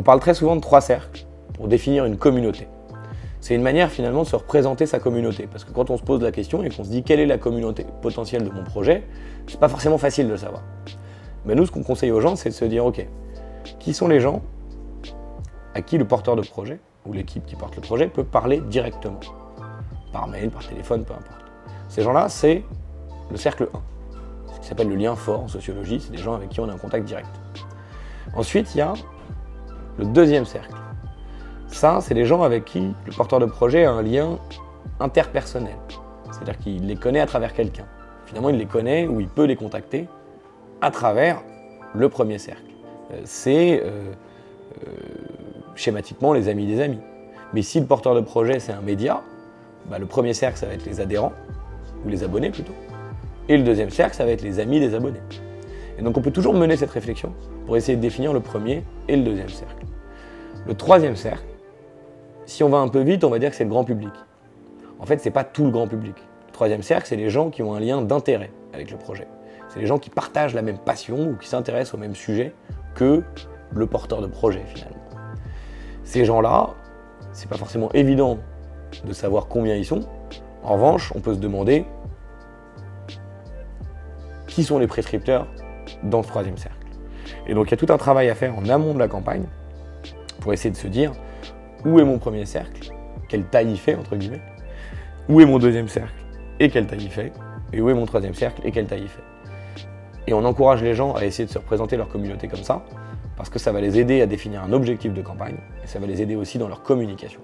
On parle très souvent de 3 cercles pour définir une communauté. C'est une manière finalement de se représenter sa communauté. Parce que quand on se pose la question et qu'on se dit quelle est la communauté potentielle de mon projet, c'est pas forcément facile de le savoir. Mais nous, ce qu'on conseille aux gens, c'est de se dire, ok, qui sont les gens à qui le porteur de projet, ou l'équipe qui porte le projet, peut parler directement. Par mail, par téléphone, peu importe. Ces gens-là, c'est le cercle 1. Ce qui s'appelle le lien fort en sociologie, c'est des gens avec qui on a un contact direct. Ensuite, il y a le deuxième cercle. Ça, c'est les gens avec qui le porteur de projet a un lien interpersonnel. C'est-à-dire qu'il les connaît à travers quelqu'un. Finalement, il les connaît ou il peut les contacter à travers le premier cercle. C'est schématiquement les amis des amis. Mais si le porteur de projet, c'est un média, le premier cercle, ça va être les adhérents, ou les abonnés plutôt. Et le deuxième cercle, ça va être les amis des abonnés. Et donc on peut toujours mener cette réflexion pour essayer de définir le premier et le deuxième cercle. Le troisième cercle, si on va un peu vite, on va dire que c'est le grand public. En fait, c'est pas tout le grand public. Le troisième cercle, c'est les gens qui ont un lien d'intérêt avec le projet. C'est les gens qui partagent la même passion ou qui s'intéressent au même sujet que le porteur de projet finalement. Ces gens-là, c'est pas forcément évident de savoir combien ils sont. En revanche, on peut se demander qui sont les prescripteurs dans ce troisième cercle. Et donc il y a tout un travail à faire en amont de la campagne pour essayer de se dire où est mon premier cercle, quelle taille il fait entre guillemets, où est mon deuxième cercle et quelle taille il fait, et où est mon troisième cercle et quelle taille il fait. Et on encourage les gens à essayer de se représenter leur communauté comme ça, parce que ça va les aider à définir un objectif de campagne, et ça va les aider aussi dans leur communication.